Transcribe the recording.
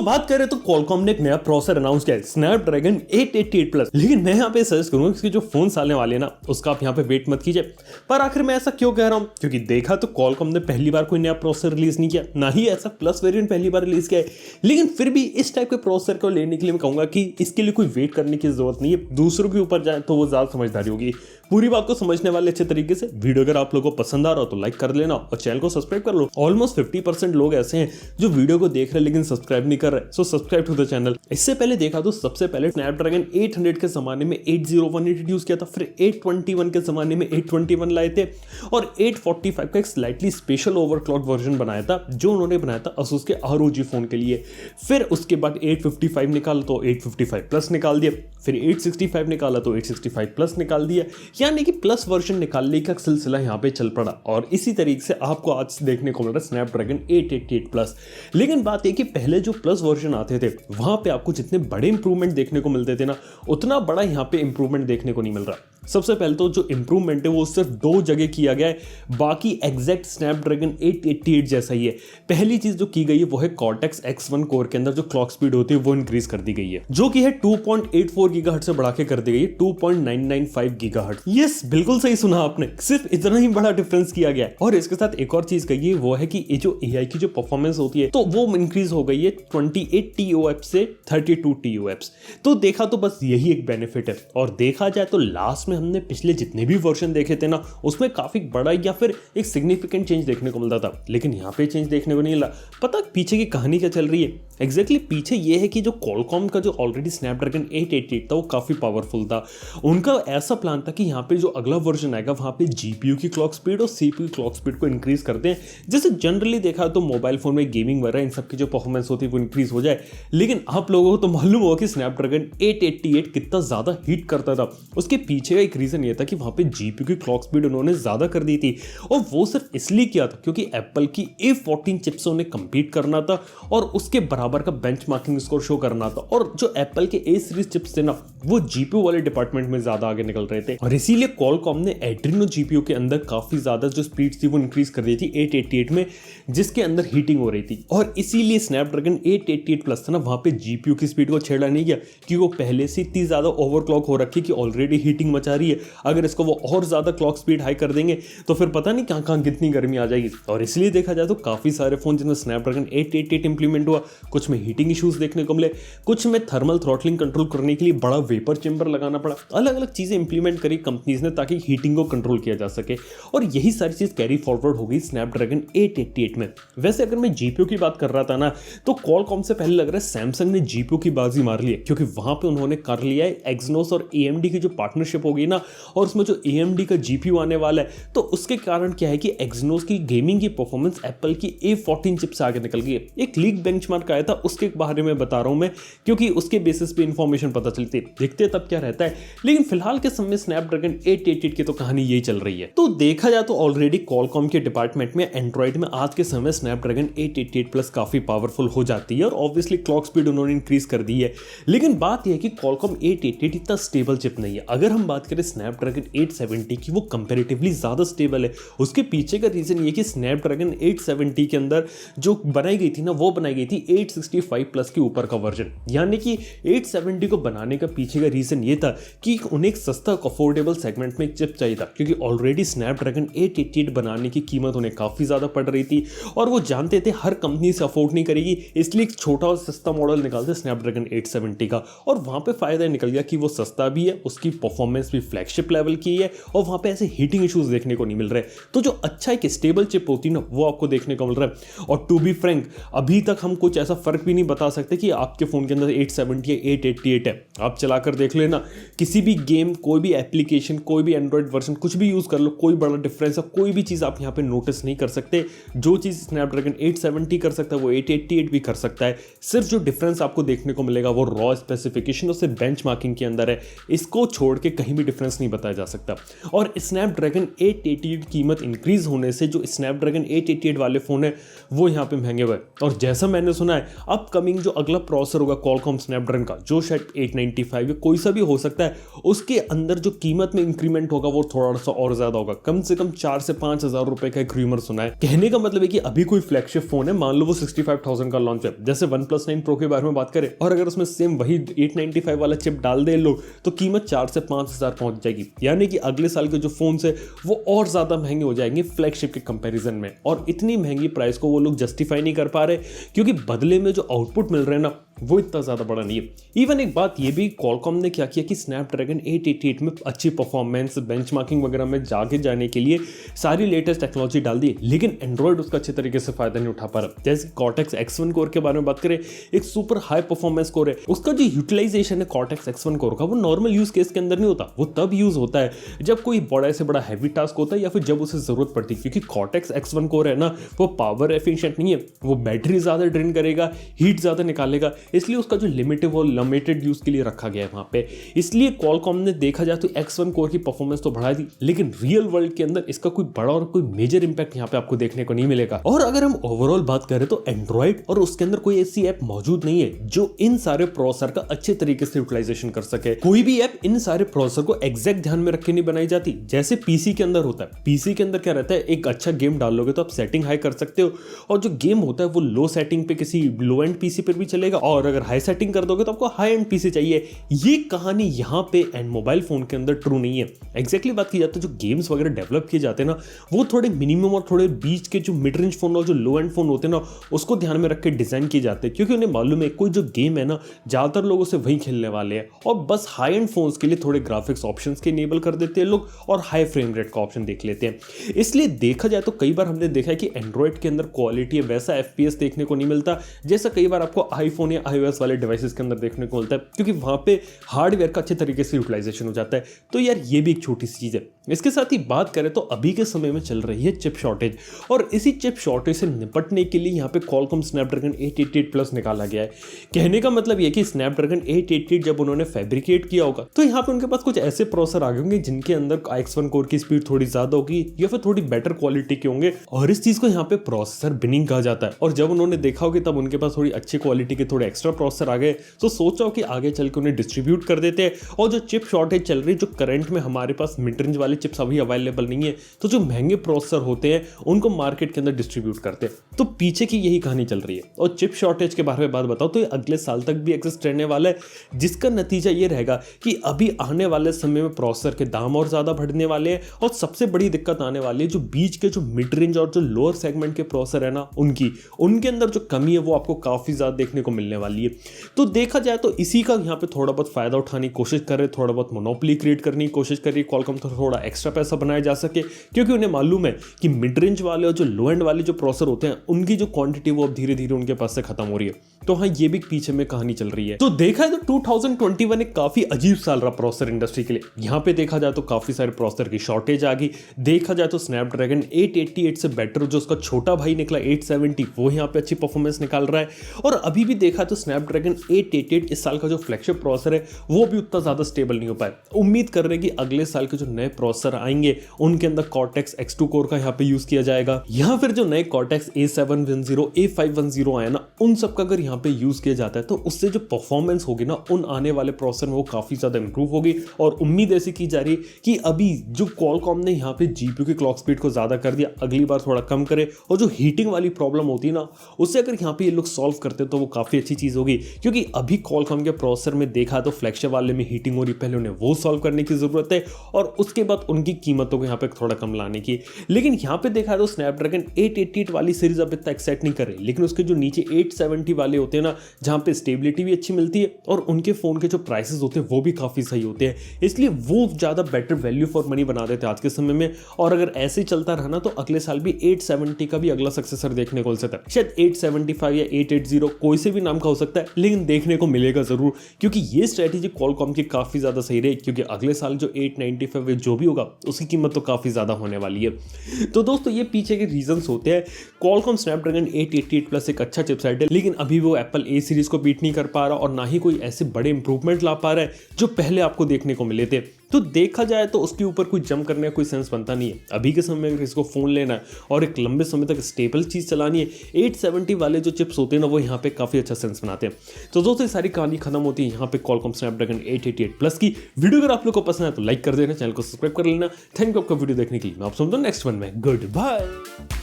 बात करें तो Qualcomm ने एक नया प्रोसेसर अनाउंस किया है Snapdragon 888 प्लस। लेकिन मैं यहाँ पे सजेस्ट करूंगा इसके जो फोन आने वाले हैं ना उसका आप यहाँ पे वेट मत कीजिए। पर आखिर मैं ऐसा क्यों कह रहा हूँ, क्योंकि देखा तो Qualcomm ने पहली बार कोई नया प्रोसेसर रिलीज नहीं किया, ना ही ऐसा प्लस वेरिएंट पहली बार रिलीज किया है। लेकिन फिर भी इस टाइप के प्रोसेसर को लेने के लिए मैं कहूंगा कि इसके लिए कोई वेट करने की जरूरत नहीं है। दूसरों के ऊपर जाए तो वो ज्यादा समझदारी होगी। पूरी बात को समझने वाले अच्छे तरीके से वीडियो अगर आप लोगों को पसंद आ रहा हो तो लाइक कर लेना और चैनल को सब्सक्राइब कर लो। ऑलमोस्ट 50% लोग ऐसे हैं जो वीडियो को देख रहे लेकिन सब्सक्राइब नहीं कर रहे, so subscribe to the channel. इससे पहले देखा तो सबसे पहले स्नैपड्रैगन 800 के जमाने में 801 इंट्रोड्यूस किया था, फिर 821 के जमाने में 821 लाए थे और 845 का एक स्लाइटली स्पेशल ओवरक्लॉक वर्जन बनाया था जो उन्होंने बनाया था Asus के ROG फोन के लिए। फिर उसके बाद 855 निकाला तो 855 प्लस निकाल दिया, फिर 865 निकाला तो 865 प्लस निकाल दिया, यानी कि प्लस वर्जन निकालने का सिलसिला यहाँ पे चल पड़ा। और इसी तरीके से आपको आज देखने को मिल रहा है स्नैपड्रैगन 888 प्लस। लेकिन बात है कि पहले जो प्लस वर्जन आते थे वहां पे आपको जितने बड़े इंप्रूवमेंट देखने को मिलते थे ना, उतना बड़ा यहाँ पे इंप्रूवमेंट देखने को नहीं मिल रहा। सबसे पहले तो जो इंप्रूवमेंट है वो सिर्फ 2 जगह किया गया है, बाकी एग्जैक्ट स्नैपड्रैगन 888 जैसा ही है। पहली चीज जो की गई है वो है Cortex X1 कोर के अंदर जो क्लॉक स्पीड होती है वो इंक्रीज कर दी गई है, जो कि है 2.84 गीगाहर्ट्ज से बढ़ा के कर दी गई है 2.995 गीगाहर्ट्ज। यस, बिल्कुल सही सुना आपने, सिर्फ इतना ही बड़ा डिफरेंस किया गया है। और इसके साथ एक और चीज कही है वो है कि ये जो AI की जो परफॉर्मेंस होती है तो वो इंक्रीज हो गई है 28 TOFs से 32 TOFs। तो देखा तो बस यही एक बेनिफिट है। और देखा जाए तो लास्ट में हमने पिछले जितने भी वर्जन देखे थे ना उसमें काफी बड़ा या फिर एक सिग्निफिकेंट चेंज देखने को मिलता था, लेकिन यहाँ पे चेंज देखने को नहीं मिला। पता पीछे की कहानी क्या चल रही है? एग्जैक्टली पीछे ये है कि जो Qualcomm का जो ऑलरेडी स्नैपड्रैगन 888 था वो काफी पावरफुल था। उनका ऐसा प्लान था कि यहाँ पे जो अगला वर्जन आएगा वहां पे GPU की क्लॉक स्पीड और CPU की क्लॉक स्पीड को इंक्रीज करते हैं। जैसे जनरली देखा तो मोबाइल फोन में गेमिंग वगैरह इन सबकी जो परफॉर्मेंस होती है वो इंक्रीज हो जाए। लेकिन आप लोगों को तो मालूम होगा कि स्नैपड्रैगन 888 कितना ज्यादा हीट करता था। उसके पीछे का एक रीजन ये था कि वहां पे GPU की क्लॉक स्पीड उन्होंने ज्यादा कर दी थी, और वो सिर्फ इसलिए किया था क्योंकि एप्पल की A14 चिप्स से उन्हें कंपीट करना था और उसके बराबर का बेंचमार्किंग स्कोर शो करना था। और जो एप्पल के A सीरीज चिप्स थे ना वो GPU वाले डिपार्टमेंट में ज्यादा आगे निकल रहे थे, और इसीलिए Qualcomm ने Adreno GPU के अंदर काफी ज्यादा जो स्पीड थी वो इंक्रीज कर दी थी 888 में, जिसके अंदर हीटिंग हो रही थी। और इसीलिए स्नैपड्रैगन 888 प्लस था ना वहां पे GPU की स्पीड को छेड़ा नहीं गया, क्योंकि वो पहले से इतनी ज्यादा ओवरक्लॉक हो रखी कि ऑलरेडी हीटिंग मचा रही है। अगर इसको वो और ज्यादा क्लॉक स्पीड हाई कर देंगे तो फिर पता नहीं कहां कहां कितनी गर्मी आ जाएगी। और इसलिए देखा जाए तो काफी सारे फोन जिनमें स्नैपड्रैगन 888 इंप्लीमेंट हुआ, कुछ में हीटिंग इश्यूज देखने को मिले, कुछ में थर्मल थ्रॉटलिंग कंट्रोल करने के लिए बड़ा वेपर चेंबर लगाना पड़ा। अलग अलग चीजें इंप्लीमेंट करी कंपनीज ने ताकि हीटिंग को कंट्रोल किया जा सके, और यही सारी चीज कैरी फॉरवर्ड हो गई स्नैपड्रैगन 888 में। वैसे अगर मैं GPU की बात कर रहा था ना तो Qualcomm से पहले लग रहा है सैमसंग ने GPU की बाजी मार ली है, क्योंकि वहां पे उन्होंने कर लिया है Exynos और AMD की जो पार्टनरशिप होगी ना, और उसमें जो AMD का GPU आने वाला है तो उसके कारण क्या है कि Exynos की गेमिंग की परफॉर्मेंस एप्पल की A14 चिप से आगे निकल गई है। एक लीक बेंचमार्क आया था उसके बारे में बता रहा हूं मैं, क्योंकि उसके बेसिस पे इंफॉर्मेशन पता चलती है, देखते तब क्या रहता है। लेकिन फिलहाल के समय स्नैपड्रैगन 888 की तो कहानी यही चल रही है। तो देखा जाए तो ऑलरेडी Qualcomm के डिपार्टमेंट में एंड्रॉइड में आज के समय स्नैपड्रैगन 888 प्लस काफी पावरफुल हो जाती है, और ऑब्वियसली क्लॉक स्पीड उन्होंने इंक्रीज कर दी है। लेकिन बात यह है कि Qualcomm 888 इतना स्टेबल चिप नहीं है। अगर हम बात करें स्नैपड्रैगन 870 की, वो कंपैरेटिवली ज्यादा स्टेबल है। उसके पीछे का रीजन ये कि स्नैपड्रैगन 870 के अंदर जो बनाई गई थी ना वो बनाई गई थी 865 प्लस के ऊपर का वर्जन, यानी कि 870 को बनाने का पीछे का रीजन ये था कि उन्हें एक सस्ता अफोर्डेबल सेगमेंट में एक चिप चाहिए था, क्योंकि ऑलरेडी स्नैपड्रैगन 888 बनाने की कीमत उन्हें काफी ज्यादा पड़ रही थी और वो जानते थे हर कंपनी से अफोर्ड नहीं करेगी, इसलिए एक छोटा और सस्ता मॉडल निकालते स्नैपड्रैगन 870 का। और वहां पे फायदा निकल गया कि वो सस्ता भी है, उसकी परफॉर्मेंस भी फ्लैगशिप लेवल की है, और वहां पे ऐसे हीटिंग इश्यूज देखने को नहीं मिल रहे। तो जो अच्छा एक स्टेबल चिप होती है ना वो आपको देखने को मिल रहा है। और टू बी फ्रैंक अभी तक हम कुछ ऐसा फर्क भी नहीं बता सकते कि आपके फोन के अंदर 870 या 888 है। आप चलाकर देख लेना, किसी भी गेम, कोई भी एप्लीकेशन, कोई भी एंड्रॉइड वर्जन, कुछ भी यूज कर लो, कोई बड़ा डिफरेंस है, कोई भी चीज आप यहाँ पे नोटिस नहीं कर सकते। जो चीज स्नैपड्रैगन 870 कर सकता है वो 888 भी कर सकता है। सिर्फ जो डिफरेंस आपको देखने को मिलेगा वो रॉ स्पेसिफिकेशन और बेंचमार्किंग के अंदर है। इसको छोड़ के कहीं भी डिफरेंस नहीं बताया जा सकता। और स्नैपड्रैगन 888 कीमत इंक्रीज होने से जो स्नैपड्रैगन 888 वाले फ़ोन है वो यहाँ पे महंगे हुए। और जैसा मैंने सुना है अपकमिंग जो अगला प्रोसेसर होगा क्वालकॉम स्नैपड्रैगन का, जो शायद 895 या कोई सा भी हो सकता है, उसके अंदर जो कीमत में इंक्रीमेंट होगा वो थोड़ा सा और ज्यादा होगा, कम से कम 4 से 5 हज़ार रुपए का एक रूमर सुना है। कहने का मतलब है कि अभी कोई फ्लैगशिप फोन है, मान लो वो 65,000 का लॉन्च है, जैसे OnePlus 9 Pro के बारे में बात करें, और अगर उसमें सेम वही 895 वाला चिप डाल दे लोग तो कीमत 4 से 5 हज़ार पहुंच जाएगी। यानी कि अगले साल के जो फोन है वो और ज्यादा महंगे हो जाएंगे फ्लैगशिप के कंपैरिजन में। और इतनी महंगी प्राइस को वो लोग जस्टिफाई नहीं कर पा रहे क्योंकि बदले में जो आउटपुट मिल रहे हैं ना वो इतना ज्यादा बड़ा नहीं है। इवन एक बात ये भी क्वालकॉम ने क्या किया कि स्नैपड्रैगन 888 में अच्छी परफॉर्मेंस बेंचमार्किंग वगैरह में जाके जाने के लिए सारी लेटेस्ट टेक्नोलॉजी डाल दी, लेकिन एंड्रॉइड उसका अच्छे तरीके से फायदा नहीं उठा पा रहा। जैसे कॉर्टेक्स X1 कोर के बारे में बात करें, एक सुपर हाई परफॉर्मेंस कोर है, उसका जो यूटिलाइजेशन है कॉर्टेक्स X1 कोर का वो नॉर्मल यूज केस के अंदर नहीं होता, वो तब यूज होता है जब कोई बड़ा से बड़ा हैवी टास्क होता है या फिर जब उसे जरूरत पड़ती है। क्योंकि कॉर्टेक्स X1 कोर है ना वो पावर एफिशिएंट नहीं है, वो बैटरी ज्यादा ड्रेन करेगा, हीट ज्यादा निकालेगा, इसलिए उसका जो लिमिटेड और लिमिटेड यूज के लिए रखा गया है वहां पे। इसलिए क्वालकॉम ने देखा जाए तो X1 कोर की परफॉर्मेंस तो बढ़ा दी, लेकिन रियल वर्ल्ड के अंदर इसका कोई बड़ा और कोई मेजर इंपैक्ट यहाँ पे आपको देखने को नहीं मिलेगा। और अगर हम ओवरऑल बात करें तो एंड्रॉइड और उसके अंदर कोई ऐसी ऐप मौजूद नहीं है जो इन सारे प्रोसेसर का अच्छे तरीके से यूटिलाइजेशन कर सके। कोई भी ऐप इन सारे प्रोसेसर को एग्जैक्ट ध्यान में रख के नहीं बनाई जाती, जैसे पीसी के अंदर होता है। पीसी के अंदर क्या रहता है, एक अच्छा गेम डाल लोगे तो आप सेटिंग हाई कर सकते हो, और जो गेम होता है वो लो सेटिंग पे किसी लो एंड पीसी पर भी चलेगा, और अगर हाई सेटिंग कर दोगे तो आपको हाई एंड पीसी चाहिए। ये कहानी यहाँ पे एंड मोबाइल फोन के अंदर ट्रू नहीं है। एग्जैक्टली बात की जाती है जो गेम्स वगैरह डेवलप किए जाते हैं ना वो थोड़े मिनिमम और थोड़े बीच के जो मिड रेंज फोन और जो लो एंड फोन होते हैं ना उसको ध्यान में रख के डिजाइन किए जाते हैं, क्योंकि उन्हें मालूम है कोई जो गेम है ना ज्यादातर लोग उसे वही खेलने वाले हैं, और बस हाई एंड फोन्स के लिए थोड़े ग्राफिक्स ऑप्शंस के इनेबल कर देते हैं लोग और हाई फ्रेम रेट का ऑप्शन देख लेते हैं। इसलिए देखा जाए तो कई बार हमने देखा है कि एंड्रॉइड के अंदर क्वालिटी वैसा FPS देखने को नहीं मिलता जैसा कई बार आपको आईफोन या iOS वाले डिवाइसेस के अंदर देखने को मिलता है, क्योंकि वहां पे हार्डवेयर का अच्छे तरीके से यूटिलाइजेशन हो जाता है। तो यार ये भी एक छोटी सी चीज है। इसके साथ ही बात करें तो अभी के समय में चल रही है चिप शॉर्टेज, और इसी चिप शॉर्टेज से निपटने के लिए यहाँ पे क्वालकॉम स्नैपड्रैगन 888 प्लस निकाला गया है। कहने का मतलब ये कि स्नैपड्रैगन 888 जब उन्होंने फैब्रिकेट किया होगा तो यहाँ पे उनके पास कुछ ऐसे प्रोसेसर आ गए होंगे जिनके अंदर X1 कोर की स्पीड थोड़ी ज्यादा होगी या फिर थोड़ी बेटर क्वालिटी के होंगे, और इस चीज को यहाँ पे प्रोसेसर बिनिंग कहा जाता है। और जब उन्होंने देखा होगा तब उनके पास थोड़ी अच्छी क्वालिटी के थोड़े एक्स्ट्रा प्रोसेसर आ गए, तो सोचा हो कि आगे चल के उन्हें डिस्ट्रीब्यूट कर देते हैं। और जो चिप शॉर्टेज चल रही है, जो करंट में हमारे पास मिड रेंज वाले चिप्स अभी अवेलेबल नहीं है, तो जो महंगे प्रोसेसर होते हैं उनको मार्केट के अंदर डिस्ट्रीब्यूट करते हैं। तो पीछे की यही कहानी चल रही है। और चिप शॉर्टेज के बारे में बात बताओ तो ये अगले साल तक भी एग्जिस्ट रहने वाला है, जिसका नतीजा ये रहेगा कि अभी आने वाले समय में प्रोसेसर के दाम और ज्यादा बढ़ने वाले हैं, और सबसे बड़ी दिक्कत आने वाली है जो बीच के जो मिड रेंज और जो लोअर सेगमेंट के प्रोसेसर है ना उनके अंदर जो कमी है वो आपको काफी ज्यादा देखने को मिलने वाली है। तो देखा जाए तो इसी का यहाँ पे थोड़ा बहुत फायदा उठाने की कोशिश कर रहे, थोड़ा बहुत मोनोपोली क्रिएट करने की कोशिश कर रही क्वालकॉम, तो थोड़ा एक्स्ट्रा पैसा बनाया जा सके, क्योंकि उन्हें मालूम है कि मिड रेंज वाले और जो लो एंड वाले जो प्रोसेसर होते हैं उनकी जो क्वांटिटी वो अब धीरे धीरे उनके पास से खत्म हो रही है। तो हाँ, ये भी पीछे में कहानी चल रही है। तो देखा है तो 2021 एक काफी अजीब साल रहा प्रोसेसर इंडस्ट्री के लिए। यहाँ पे देखा जाए तो काफी सारे प्रोसेसर की शॉर्टेज आ गई। देखा जाए तो स्नैपड्रैगन 888 से बेटर जो उसका छोटा भाई निकला 870 वो यहाँ पे अच्छी परफॉर्मेंस निकाल रहा है। और अभी भी देखा तो स्नैपड्रैगन 888 इस साल का जो फ्लैगशिप प्रोसेसर है वो भी उतना ज्यादा स्टेबल नहीं हो पाया। उम्मीद कर रहे हैं कि अगले साल के जो नए प्रोसेसर आएंगे उनके अंदर कॉर्टेक्स X2 कोर का यहाँ पे यूज किया जाएगा, या फिर जो नए कॉर्टेक्स A710 A510 आए ना उन सब का अगर यहाँ पे यूज किया जाता है तो उससे जो परफॉर्मेंस होगी ना उन आने वाले प्रोसेसर में वो काफी ज्यादा इंप्रूव होगी। और उम्मीद ऐसी की जा रही है कि अभी जो क्वालकॉम ने यहाँ पे जीपीयू की क्लॉक स्पीड को ज्यादा कर दिया, अगली बार थोड़ा कम करे, और जो हीटिंग वाली प्रॉब्लम होती है ना उससे अगर यहाँ पे ये लोग सॉल्व करते तो वो काफी अच्छी चीज होगी। क्योंकि अभी क्वालकॉम के प्रोसेसर में देखा तो फ्लैगशिप वाले में हीटिंग हो रही, पहले उन्हें वो सॉल्व करने की जरूरत है और उसके बाद उनकी कीमतों को यहाँ पे थोड़ा कम लाने की। लेकिन यहाँ पे देखा तो स्नैपड्रैगन 888 वाली सीरीज अब इतना एक्साइट नहीं कर रही, लेकिन उसके जो नीचे 870 वाले होते हैं ना जहाँ पे स्टेबिलिटी भी अच्छी मिलती है और उनके फोन के जो प्राइसेस होते हैं वो भी काफी सही होते हैं, इसलिए वो ज्यादा बेटर वैल्यू फॉर मनी बना देते हैं आज के समय में। और अगर ऐसे ही चलता रहा ना तो अगले साल भी 870 का भी अगला सक्सेसर देखने को मिल सकता है, शायद 875 या 880 कोई से भी नाम का हो सकता है, लेकिन देखने को मिलेगा जरूर, क्योंकि ये स्ट्रेटेजी क्वालकॉम की काफी ज्यादा सही रही। क्योंकि अगले साल जो 895 जो भी होगा उसकी कीमत तो काफी ज्यादा होने वाली है। तो दोस्तों ये पीछे के रीजंस होते हैं। क्वालकॉम स्नैपड्रैगन 888 प्लस एक अच्छा चिपसेट है, लेकिन अभी वो एप्पल A सीरीज को बीट नहीं कर पा रहा और ना ही कोई ऐसे बड़े इंप्रूवमेंट ला पा रहा है जो पहले आपको देखने को मिले थे। तो देखा जाए तो उसके ऊपर कोई जंप करने का कोई सेंस बनता नहीं है। अभी के समय में अगर इसको फ़ोन लेना है और एक लंबे समय तक स्टेबल चीज़ चलानी है, 870 वाले जो चिप्स होते हैं ना वो यहाँ पे काफ़ी अच्छा सेंस बनाते हैं। तो दोस्तों सारी कहानी खत्म होती है यहाँ पे Qualcomm Snapdragon 888 प्लस की। वीडियो अगर आप लोग को पसंद है तो लाइक कर देना, चैनल को सब्सक्राइब कर लेना। थैंक यू आपका वीडियो देखने के लिए। मैं आपसे मिलता हूं नेक्स्ट वन में। Good bye.